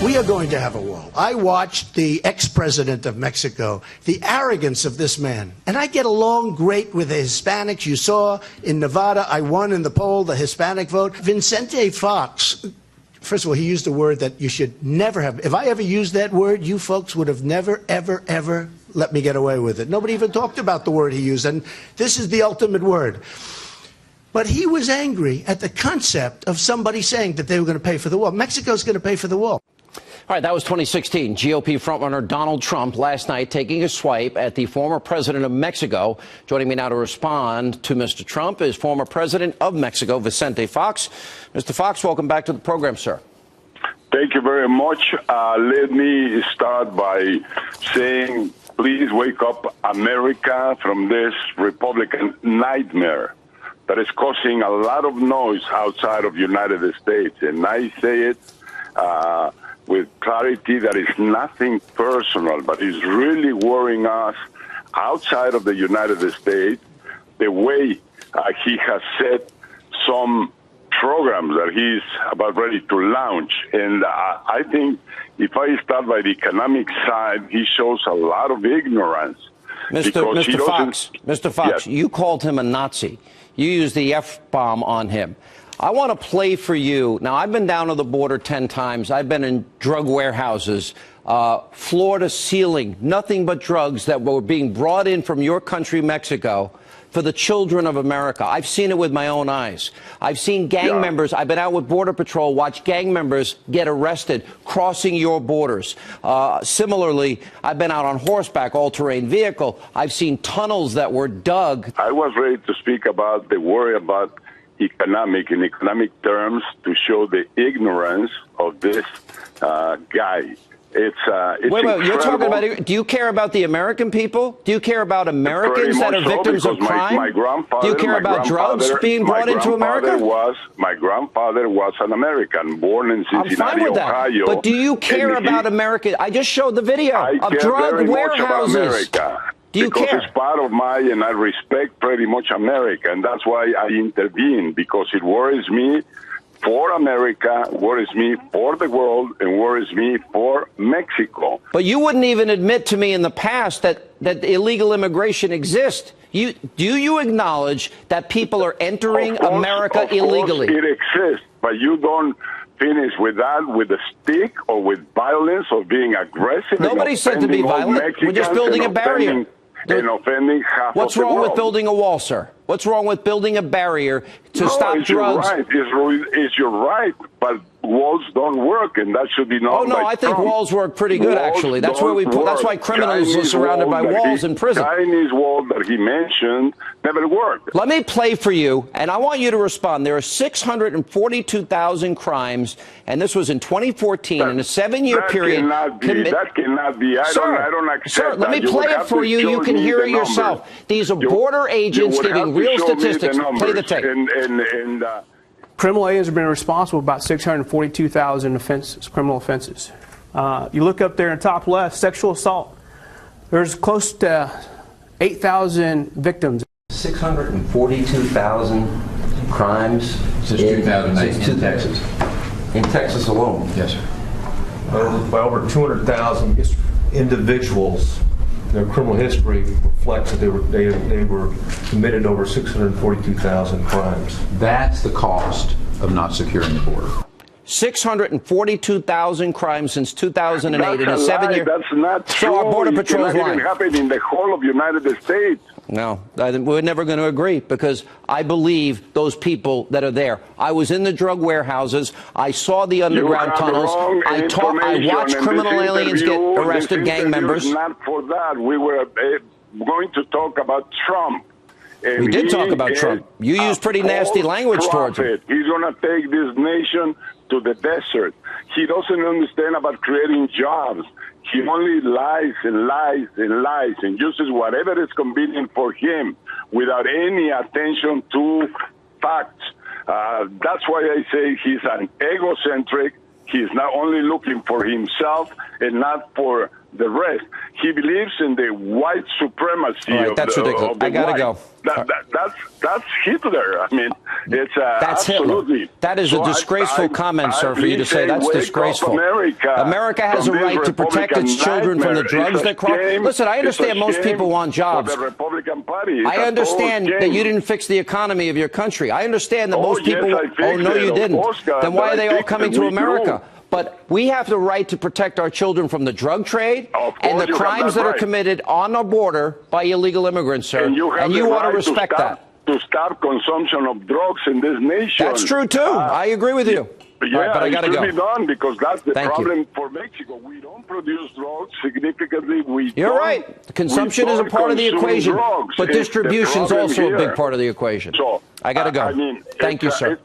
We are going to have a wall. I watched the ex-president of Mexico, the arrogance of this man. And I get along great with the Hispanics. You saw in Nevada, I won in the poll, the Hispanic vote. Vicente Fox, first of all, he used a word that you should never have. If I ever used that word, you folks would have never, ever, ever let me get away with it. Nobody even talked about the word he used. And this is the ultimate word. But he was angry at the concept of somebody saying that they were going to pay for the wall. Mexico's going to pay for the wall. All right, that was 2016. GOP frontrunner Donald Trump last night taking a swipe at the former president of Mexico. Joining me now to respond to Mr. Trump is former president of Mexico, Vicente Fox. Mr. Fox, welcome back to the program, sir. Thank you very much. Let me start by saying, please wake up America from this Republican nightmare that is causing a lot of noise outside of the United States. And I say it with clarity that is nothing personal, but is really worrying us outside of the United States, the way he has set some programs that he's about ready to launch. And I think if I start by the economic side, he shows a lot of ignorance. Mr. Fox, yes. You called him a Nazi. You used the F-bomb on him. I want to play for you. Now, I've been down to the border 10 times. I've been in drug warehouses, floor to ceiling, nothing but drugs that were being brought in from your country, Mexico, for the children of America. I've seen it with my own eyes. I've seen gang members. I've been out with Border Patrol, watch gang members get arrested crossing your borders. Similarly, I've been out on horseback, all-terrain vehicle. I've seen tunnels that were dug. I was ready to speak about the worry about in economic terms to show the ignorance of this guy. It's wait, you're talking about, do you care about the American people? Do you care about Americans that are victims of crime? My grandfather, do you care about drugs being brought into America? My grandfather was an American, born in Cincinnati, I'm fine with that. Ohio. But do you care about America? I just showed the video of drug warehouses. Do you care? It's part of and I respect pretty much America, and that's why I intervene, because it worries me for America, worries me for the world, and worries me for Mexico. But you wouldn't even admit to me in the past that illegal immigration exists. Do you acknowledge that people are entering America illegally? It exists, but you don't finish with that, with a stick or with violence or being aggressive. Nobody said to be violent. We're just building a barrier. And offending half What's of the wrong world. with building a wall, sir? What's wrong with building a barrier to stop drugs? It's your right, but walls don't work, and that should be known. Oh no, by I think Trump. Walls work pretty good, actually. That's where that's why criminals are surrounded by walls in prison. Chinese wall that he mentioned never worked. Let me play for you, and I want you to respond. There are 642,000 crimes, and this was in 2014 in a 7-year period. That cannot be. I don't accept Sir, let me play it for you. You can hear it yourself. These are border agents giving real statistics. Play the tape. Criminal aliens have been responsible for about 642,000 criminal offenses. You look up there in the top left, sexual assault. There's close to 8,000 victims. 642,000 crimes since 2008 in Texas. In Texas alone? Yes, sir. By over 200,000 individuals. Their criminal history reflects that they were committed over 642,000 crimes. That's the cost of not securing the border. 642,000 crimes since 2008 in a 7-year. That's not true. So our Border Patrol's lying. It happened in the whole of the United States. No, we're never going to agree, because I believe those people that are there. I was in the drug warehouses. I saw the underground tunnels. I watched criminal aliens get arrested, gang members. Not for that. We were going to talk about Trump. And we did talk about Trump. You used pretty nasty language towards him. He's going to take this nation to the desert. He doesn't understand about creating jobs. He only lies and lies and lies and uses whatever is convenient for him without any attention to facts. That's why I say he's an egocentric. He's not only looking for himself and not for the rest. He believes in the white supremacy. All right, that's ridiculous. I gotta go. That's Hitler. I mean, It's That's absolutely. Hitler. That is a disgraceful comment, sir, for you to say that's disgraceful. America has a right to protect its children from the drugs that cross. Listen, I understand most people want jobs. The Republican Party. I understand that you didn't fix the economy of your country. I understand that most people. Oh no, you didn't. Then why are they all coming to America? But we have the right to protect our children from the drug trade and the crimes that are committed on our border by illegal immigrants, sir. And you ought to respect that. To stop consumption of drugs in this nation. That's true, too. I agree with you. Yeah, right, but I got to go. It should be done because that's the Thank problem you. for Mexico. We don't produce drugs significantly. You're right. Consumption is a part of the equation, but distribution is also a big part of the equation. So, I got to go. I mean, Thank you, sir.